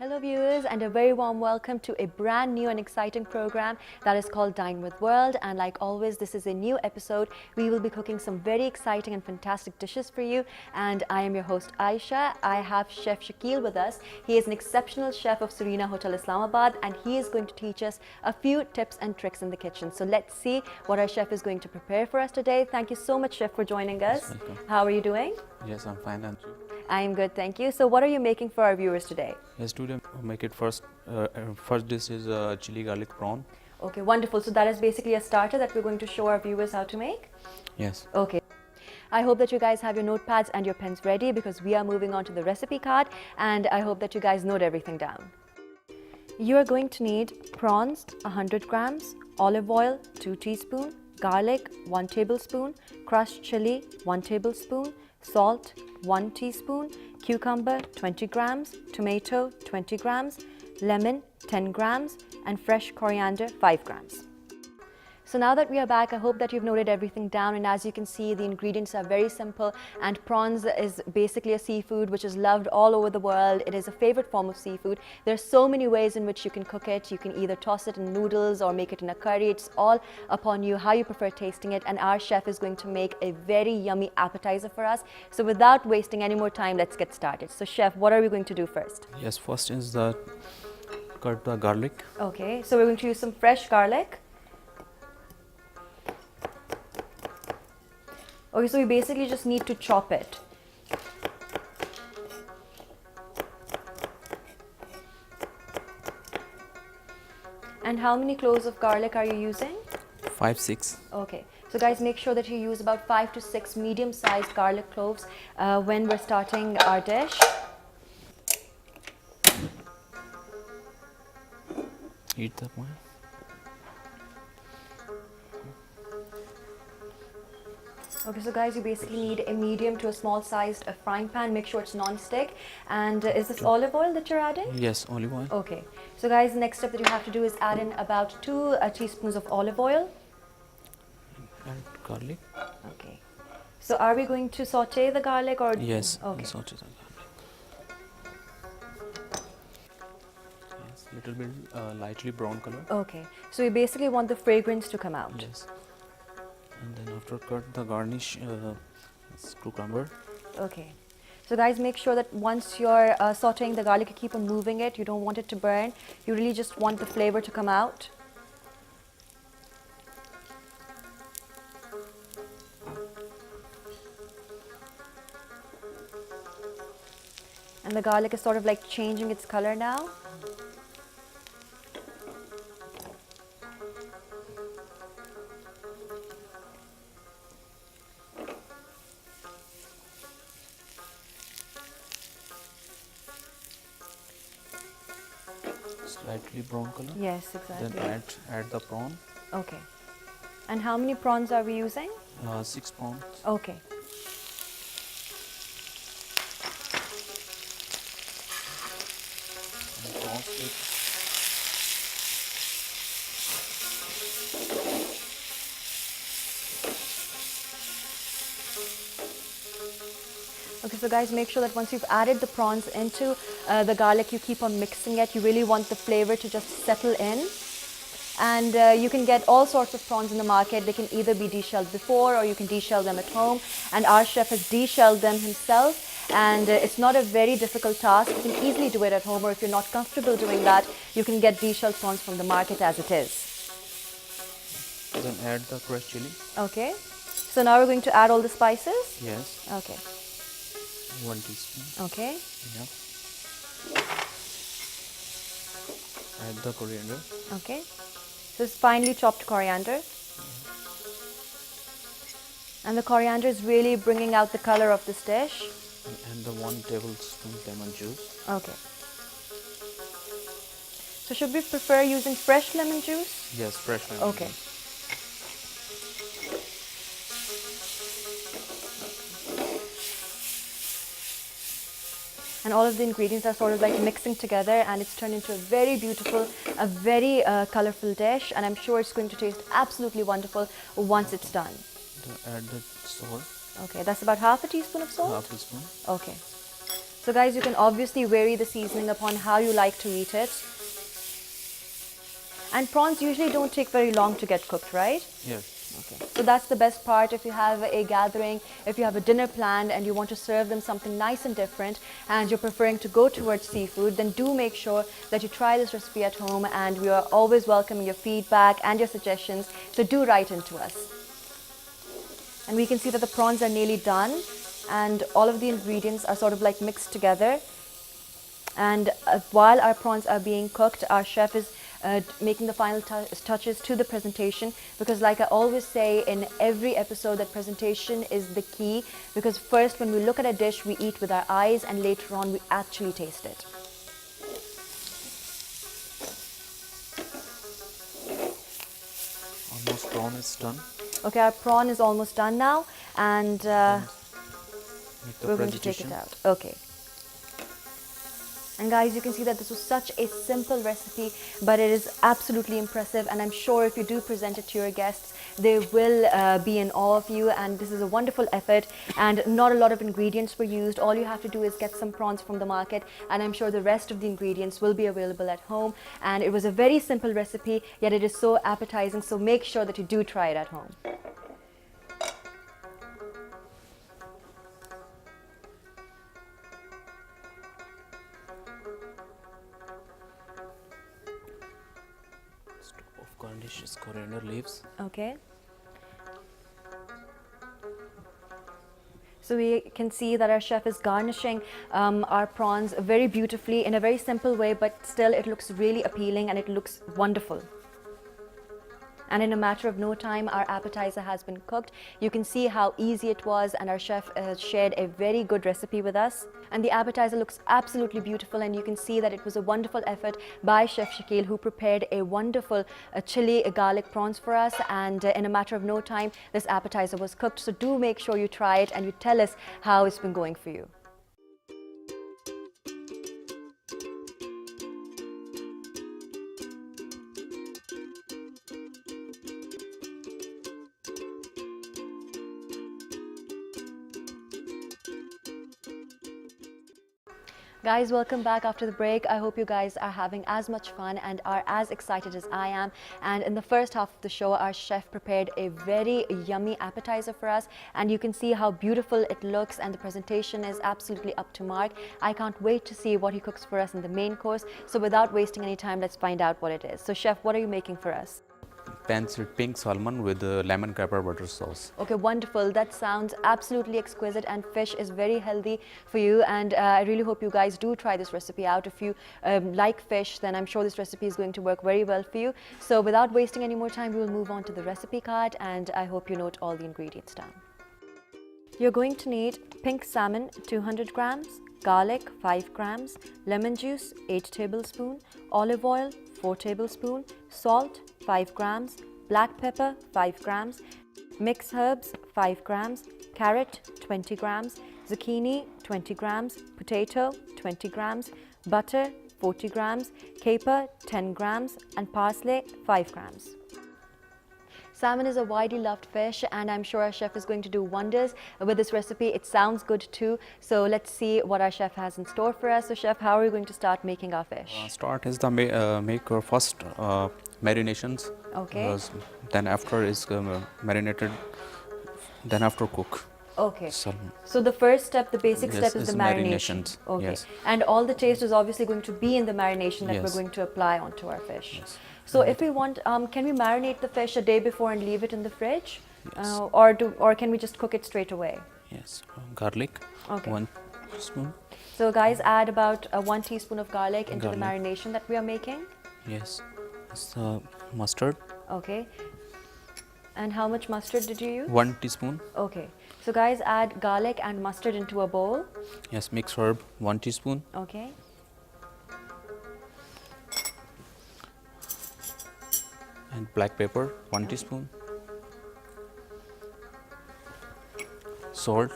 Hello viewers, and a very warm welcome to a brand new and exciting program that is called Dine with World. And like always, this is a new episode. We will be cooking some very exciting and fantastic dishes for you, and I am your host Ayesha. I have Chef Shakeel with us. He is an exceptional chef of Serena Hotel Islamabad, and he is going to teach us a few tips and tricks in the kitchen. So let's see what our chef is going to prepare for us today. Thank you so much, chef, for joining us. Welcome. How are you doing? Yes, I'm fine. And I'm good, thank you. So what are you making for our viewers today? yes, today I'll make it first. First dish is chili garlic prawn. Okay, wonderful. So that is basically a starter that we're going to show our viewers how to make. Yes. Okay. I hope that you guys have your notepads and your pens ready because we are moving on to the recipe card, and I hope that you guys note everything down. You are going to need prawns 100 grams, olive oil 2 teaspoons, garlic 1 tablespoon, crushed chili 1 tablespoon, salt 1 teaspoon, cucumber 20 grams, tomato 20 grams, lemon 10 grams, and fresh coriander 5 grams. So now that we are back, I hope that you've noted everything down, and as you can see, the ingredients are very simple, and prawns is basically a seafood which is loved all over the world. It is a favorite form of seafood. There are so many ways in which you can cook it. You can either toss it in noodles or make it in a curry. It's all upon you how you prefer tasting it, and our chef is going to make a very yummy appetizer for us. So without wasting any more time, let's get started. So chef, what are we going to do first? Yes, first is the cut the garlic. Okay, so we're going to use some fresh garlic. Okay, so we basically just need to chop it. And how many cloves of garlic are you using? 5, 6. Okay, so guys, make sure that you use about 5 to 6 medium-sized garlic cloves when we're starting our dish. Heat the pan. Okay, so guys, you basically need a medium to a small sized frying pan. Make sure it's non-stick. And is this olive oil that you're adding? Yes, olive oil. Okay, so guys, the next step that you have to do is add in about 2 teaspoons of olive oil. And garlic. Okay, so are we going to saute the garlic or? Yes. Okay. Saute the garlic. Yes, little bit lightly brown color. Okay, so we basically want the fragrance to come out. Yes. And then after cut the garnish cucumber. Okay, so guys, make sure that once you're sauteing the garlic, you keep on moving it. You don't want it to burn. You really just want the flavor to come out. And the garlic is sort of like changing its color now. Slightly brown color. Yes, exactly. Then add the prawn. Okay. And how many prawns are we using? 6 prawns. Okay. And prawn stick. Okay, so guys, make sure that once you've added the prawns into the garlic, you keep on mixing it. You really want the flavor to just settle in. And you can get all sorts of prawns in the market. They can either be deshelled before or you can deshell them at home. And our chef has deshelled them himself. And it's not a very difficult task. You can easily do it at home, or if you're not comfortable doing that, you can get deshelled prawns from the market as it is. Then add the crushed chili. Okay, so now we're going to add all the spices. Yes. Okay. 1 teaspoon. Okay. Yeah. Add the coriander. Okay. So it's finely chopped coriander. And the coriander is really bringing out the color of this dish. And the 1 tablespoon lemon juice. Okay. So should we prefer using fresh lemon juice? Yes, fresh lemon. Okay. Juice. And all of the ingredients are sort of like mixing together, and it's turned into a very beautiful, a very colorful dish, and I'm sure it's going to taste absolutely wonderful once it's done. Add the salt. Okay, that's about half a teaspoon of salt? Half teaspoon. Okay. So guys, you can obviously vary the seasoning upon how you like to eat it. And prawns usually don't take very long to get cooked, right? Yes. Okay. So that's the best part. If you have a gathering, if you have a dinner planned and you want to serve them something nice and different and you're preferring to go towards seafood, then do make sure that you try this recipe at home, and we are always welcoming your feedback and your suggestions. So do write into us. And we can see that the prawns are nearly done and all of the ingredients are sort of like mixed together. And while our prawns are being cooked, our chef is making the final touches to the presentation, because like I always say in every episode, that presentation is the key, because first when we look at a dish, we eat with our eyes, and later on we actually taste it. Almost prawn is done. Okay, our prawn is almost done now, and Make the we're going to take it presentation. out. Okay. And guys, you can see that this was such a simple recipe, but it is absolutely impressive, and I'm sure if you do present it to your guests, they will be in awe of you. And this is a wonderful effort, and not a lot of ingredients were used. All you have to do is get some prawns from the market, and I'm sure the rest of the ingredients will be available at home. And it was a very simple recipe, yet it is so appetizing, so make sure that you do try it at home. Of garnish is coriander leaves. Okay. So we can see that our chef is garnishing our prawns very beautifully in a very simple way, but still it looks really appealing and it looks wonderful. And in a matter of no time, our appetizer has been cooked. You can see how easy it was, and our chef shared a very good recipe with us. And the appetizer looks absolutely beautiful, and you can see that it was a wonderful effort by Chef Shakeel, who prepared a wonderful chili garlic prawns for us. And in a matter of no time, this appetizer was cooked. So do make sure you try it and you tell us how it's been going for you. Guys, welcome back after the break. I hope you guys are having as much fun and are as excited as I am. And in the first half of the show, our chef prepared a very yummy appetizer for us, and you can see how beautiful it looks, and the presentation is absolutely up to mark. I can't wait to see what he cooks for us in the main course. So without wasting any time, let's find out what it is. So chef, what are you making for us? Pan-seared pink salmon with lemon pepper butter sauce. Okay, wonderful. That sounds absolutely exquisite, and fish is very healthy for you, and I really hope you guys do try this recipe out. If you like fish, then I'm sure this recipe is going to work very well for you. So without wasting any more time, we will move on to the recipe card, and I hope you note all the ingredients down. You're going to need pink salmon 200 grams, garlic 5 grams, lemon juice 8 tablespoons, olive oil 4 tablespoons, salt 5 grams, black pepper 5 grams, mixed herbs 5 grams, carrot 20 grams, zucchini 20 grams, potato 20 grams, butter 40 grams, caper 10 grams, and parsley 5 grams. Salmon is a widely loved fish, and I'm sure our chef is going to do wonders with this recipe. It sounds good too. So let's see what our chef has in store for us. So chef, how are we going to start making our fish? Start is the make our first marinations. Okay. Then after is marinated. Then after cook. Okay. Salmon. So the first step, the basic Yes, step is the marination. marinations. Okay. Yes. And all the taste is obviously going to be in the marination that Yes. we're going to apply onto our fish. Yes. So if we want, can we marinate the fish a day before and leave it in the fridge? Yes. Or can we just cook it straight away? Yes. Garlic. Okay. 1 spoon. So guys, add about 1 teaspoon of garlic into the Garlic. marination that we are making. Yes. It's mustard. Okay. And how much mustard did you use? 1 teaspoon. Okay. So guys, add garlic and mustard into a bowl. Yes. Mixed herb 1 teaspoon. Okay. And black pepper 1 teaspoon. Salt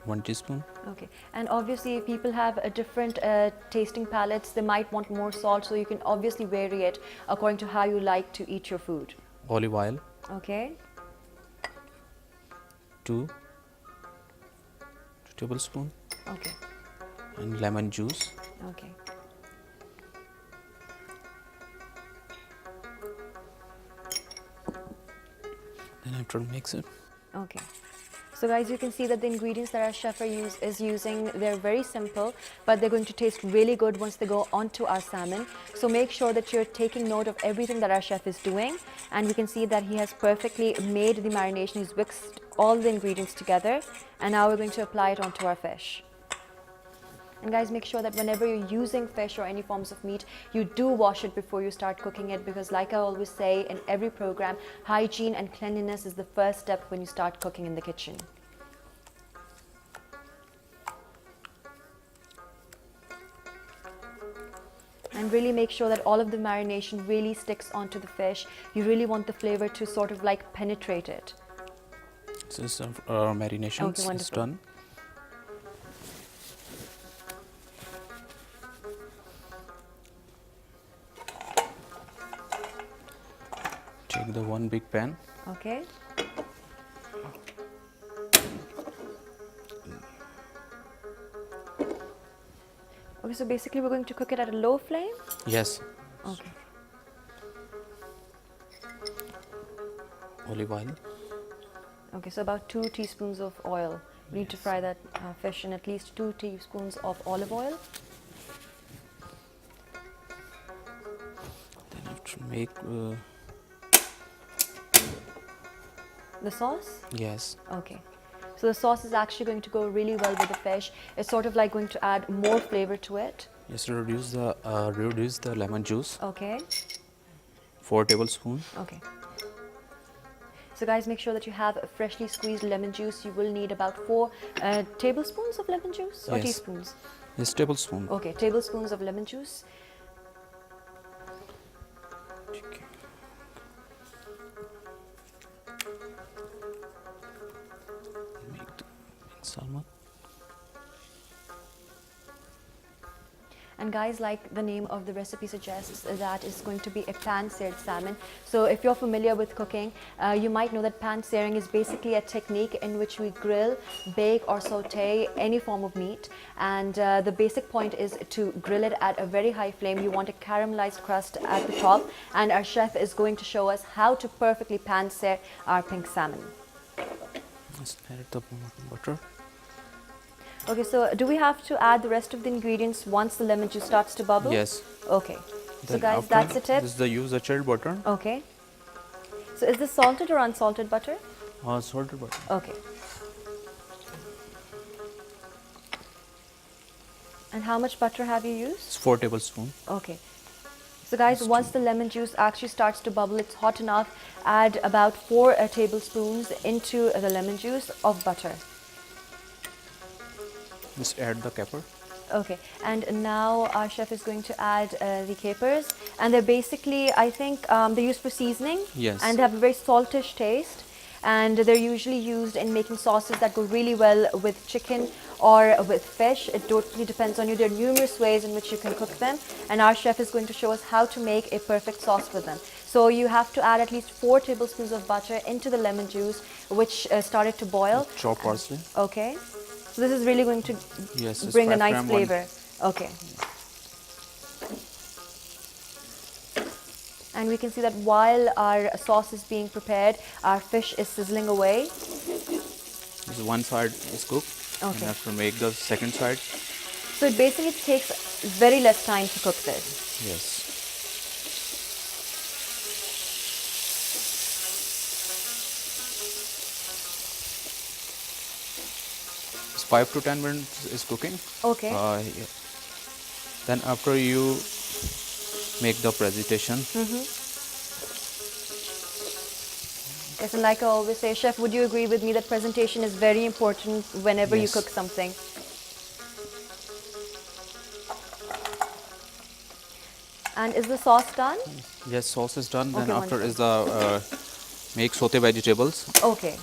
1 teaspoon. Okay. And obviously, if people have a different tasting palates, they might want more salt. So you can obviously vary it according to how you like to eat your food. Olive oil Okay. 2 tablespoon. Okay. and lemon juice. Okay. Then after mix it. Okay. So guys, you can see that the ingredients that our chef is using, they're very simple, but they're going to taste really good once they go onto our salmon. So make sure that you're taking note of everything that our chef is doing. And we can see that he has perfectly made the marination. He's mixed all the ingredients together. And now we're going to apply it onto our fish. And guys, make sure that whenever you're using fish or any forms of meat, you do wash it before you start cooking it, because like I always say in every program, hygiene and cleanliness is the first step when you start cooking in the kitchen. And really make sure that all of the marination really sticks onto the fish. You really want the flavor to sort of like penetrate it. So this marination Okay, is wonderful. done. Take the one big pan. Okay. Okay, so basically we're going to cook it at a low flame? Yes. Okay. Olive oil. Okay, so about 2 teaspoons of oil. We need to fry that fish in at least 2 teaspoons of olive oil. Then after make The sauce? yes. Okay. So the sauce is actually going to go really well with the fish. It's sort of like going to add more flavor to it. Yes, reduce the lemon juice. Okay. 4 tablespoons. Okay. So guys, make sure that you have freshly squeezed lemon juice. You will need about 4 tablespoons of lemon juice or Yes. teaspoons? Yes, tablespoon. Okay, tablespoons of lemon juice. Okay. Make the salmon. And guys, like the name of the recipe suggests, that is going to be a pan-seared salmon. So if you're familiar with cooking, you might know that pan-searing is basically a technique in which we grill, bake or saute any form of meat. And the basic point is to grill it at a very high flame. You want a caramelized crust at the top. And our chef is going to show us how to perfectly pan-sear our pink salmon. Let's add the butter. Okay, so do we have to add the rest of the ingredients once the lemon juice starts to bubble? Yes. Okay. So Then guys, after that's the tip. This is the use the chilled butter. Okay. So is this salted or unsalted butter? Salted butter. Okay. And how much butter have you used? It's 4 tablespoons. Okay. So guys, once the lemon juice actually starts to bubble, it's hot enough, add about 4 tablespoons into the lemon juice of butter. Just add the pepper. Okay, and now our chef is going to add the capers, and they're basically, I think, they're used for seasoning. Yes. And they have a very saltish taste, and they're usually used in making sauces that go really well with chicken or with fish. It totally depends on you. There are numerous ways in which you can cook them, and our chef is going to show us how to make a perfect sauce with them. So you have to add at least 4 tablespoons of butter into the lemon juice, which started to boil. Chop parsley. Okay. So this is really going to Yes, it's bring a 5 nice gram flavor. Okay. And we can see that while our sauce is being prepared, our fish is sizzling away. This one side is cooked. Okay. And after make the second side. So it basically takes very less time to cook this. Yes. It's 5 to 10 minutes is cooking. Okay. Yeah. Then after you make the presentation. Yes, and like I always say, chef, would you agree with me that presentation is very important whenever you Yes. cook something? And is the sauce done? Yes, sauce is done. Okay, Then after wonderful. is the make saute vegetables. Okay.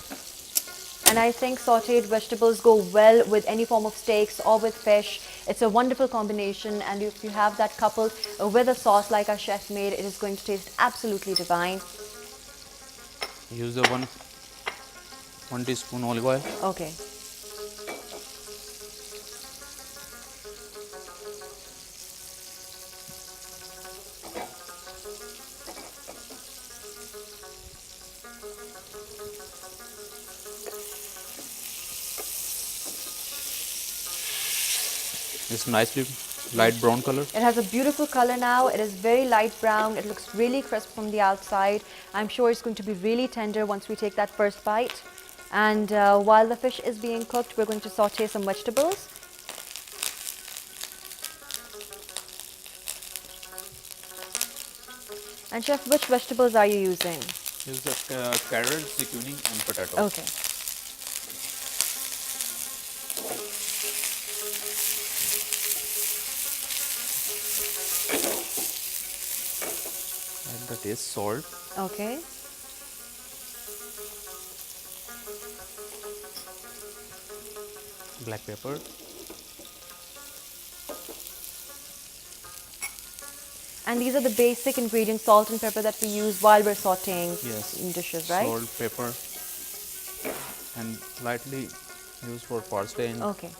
And I think sauteed vegetables go well with any form of steaks or with fish. It's a wonderful combination, and if you have that coupled with a sauce like our chef made, it is going to taste absolutely divine. Use the one teaspoon olive oil. Okay. It's nicely light brown color. It has a beautiful color now. It is very light brown. It looks really crisp from the outside. I'm sure it's going to be really tender once we take that first bite. And while the fish is being cooked, we're going to saute some vegetables. And chef, which vegetables are you using? Use the carrot, zucchini, and potato. Okay. Add the taste salt. Okay. Black pepper. And these are the basic ingredients, salt and pepper, that we use while we're sauteing Yes. dishes, right? Salt, pepper, and lightly used for parsley. And Okay.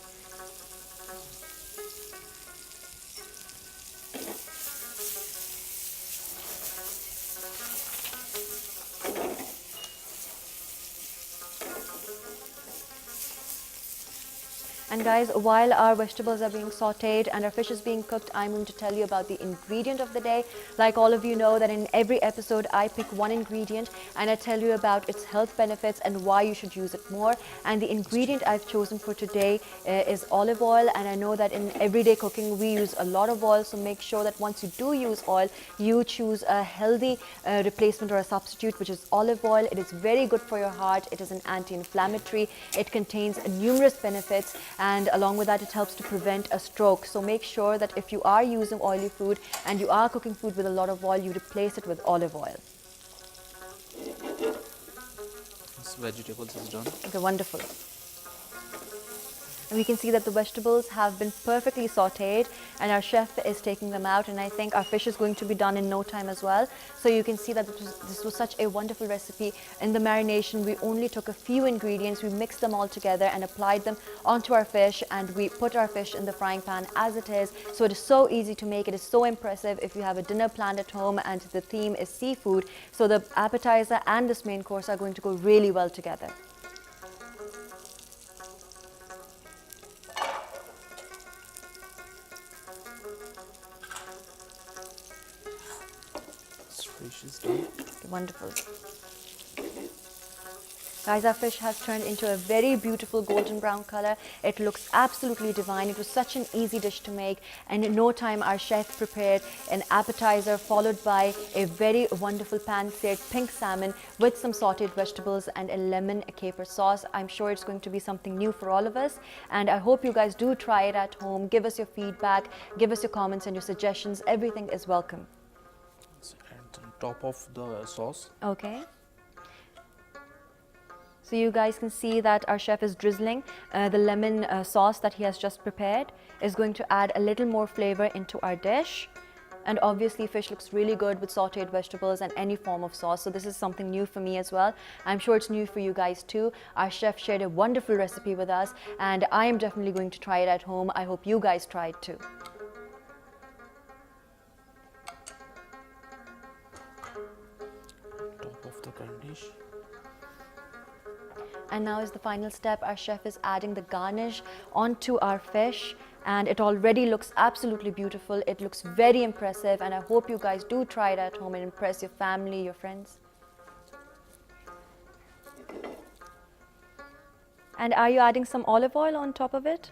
And guys, while our vegetables are being sauteed and our fish is being cooked, I'm going to tell you about the ingredient of the day. Like all of you know that in every episode, I pick one ingredient and I tell you about its health benefits and why you should use it more. And the ingredient I've chosen for today is olive oil. And I know that in everyday cooking, we use a lot of oil. So make sure that once you do use oil, you choose a healthy replacement or a substitute, which is olive oil. It is very good for your heart. It is an anti-inflammatory. It contains numerous benefits. And along with that, it helps to prevent a stroke. So make sure that if you are using oily food and you are cooking food with a lot of oil, you replace it with olive oil. this vegetables is done. Okay, wonderful. And we can see that the vegetables have been perfectly sauteed and our chef is taking them out, and I think our fish is going to be done in no time as well. So you can see that this was such a wonderful recipe. In the marination, we only took a few ingredients, we mixed them all together and applied them onto our fish, and we put our fish in the frying pan as it is. So it is so easy to make, it is so impressive if you have a dinner planned at home and the theme is seafood. So the appetizer and this main course are going to go really well together. Fish is done. Wonderful. Guys, our fish has turned into a very beautiful golden brown color. It looks absolutely divine. It was such an easy dish to make, and in no time our chef prepared an appetizer followed by a very wonderful pan-seared pink salmon with some sauteed vegetables and a lemon caper sauce. I'm sure it's going to be something new for all of us, and I hope you guys do try it at home. Give us your feedback, give us your comments and your suggestions. Everything is welcome. And on top of the sauce. Okay. So you guys can see that our chef is drizzling the lemon sauce that he has just prepared. Is going to add a little more flavor into our dish. And obviously fish looks really good with sauteed vegetables and any form of sauce. So this is something new for me as well. I'm sure it's new for you guys too. Our chef shared a wonderful recipe with us and I am definitely going to try it at home. I hope you guys try it too. Top of the garnish. And now is the final step. Our chef is adding the garnish onto our fish and it already looks absolutely beautiful. It looks very impressive and I hope you guys do try it at home and impress your family, your friends. And are you adding some olive oil on top of it?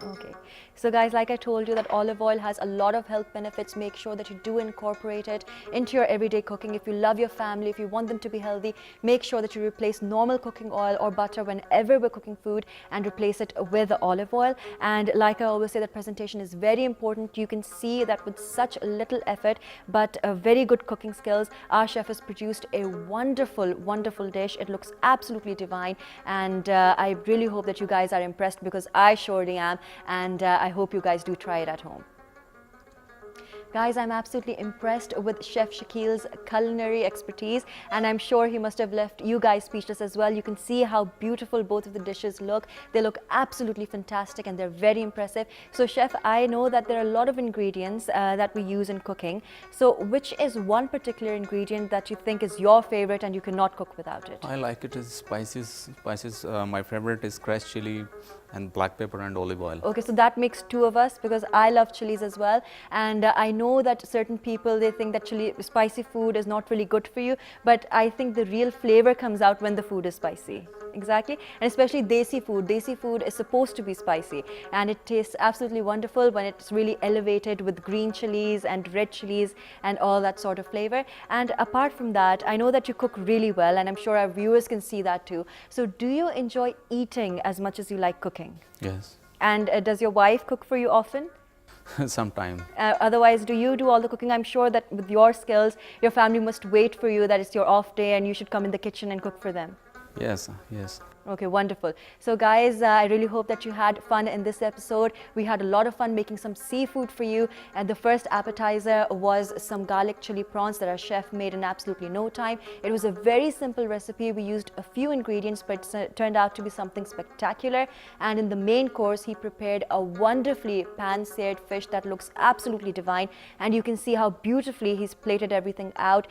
Okay. So guys, like I told you that olive oil has a lot of health benefits. Make sure that you do incorporate it into your everyday cooking. If you love your family, if you want them to be healthy, make sure that you replace normal cooking oil or butter whenever we're cooking food and replace it with olive oil. And like I always say, that presentation is very important. You can see that with such little effort, but very good cooking skills, our chef has produced a wonderful, wonderful dish. It looks absolutely divine. And I really hope that you guys are impressed because I surely am. And I hope you guys do try it at home. Guys, I'm absolutely impressed with Chef Shakeel's culinary expertise and I'm sure he must have left you guys speechless as well. You can see how beautiful both of the dishes look. They look absolutely fantastic and they're very impressive. So Chef, I know that there are a lot of ingredients that we use in cooking. So which is one particular ingredient that you think is your favorite and you cannot cook without it? I like it as spices. My favorite is crushed chili and black pepper and olive oil. Okay, so that makes two of us because I love chilies as well. And I know that certain people, they think that spicy food is not really good for you. But I think the real flavor comes out when the food is spicy. Exactly. And especially desi food. Desi food is supposed to be spicy. And it tastes absolutely wonderful when it's really elevated with green chilies and red chilies and all that sort of flavor. And apart from that, I know that you cook really well, and I'm sure our viewers can see that too. So do you enjoy eating as much as you like cooking? Yes. And does your wife cook for you often? Sometime. Otherwise, do you do all the cooking? I'm sure that with your skills, your family must wait for you, that it's your off day and you should come in the kitchen and cook for them. Yes, yes. Okay, wonderful. So guys, I really hope that you had fun in this episode. We had a lot of fun making some seafood for you. And the first appetizer was some garlic chili prawns that our chef made in absolutely no time. It was a very simple recipe. We used a few ingredients, but it turned out to be something spectacular. And in the main course, he prepared a wonderfully pan-seared fish that looks absolutely divine. And you can see how beautifully he's plated everything out.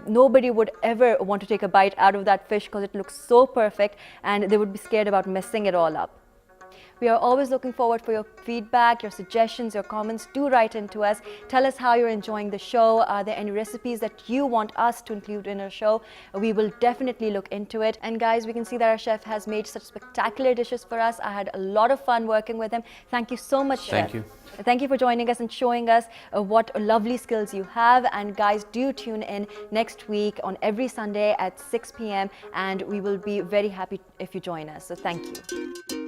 Nobody would ever want to take a bite out of that fish because it looks so perfect, and they would be scared about messing it all up. We are always looking forward for your feedback, your suggestions, your comments. Do write into us. Tell us how you're enjoying the show. Are there any recipes that you want us to include in our show? We will definitely look into it. And guys, we can see that our chef has made such spectacular dishes for us. I had a lot of fun working with him. Thank you so much, Chef. Thank you. Thank you for joining us and showing us what lovely skills you have. And guys, do tune in next week on every Sunday at 6 p.m. and we will be very happy if you join us. So thank you.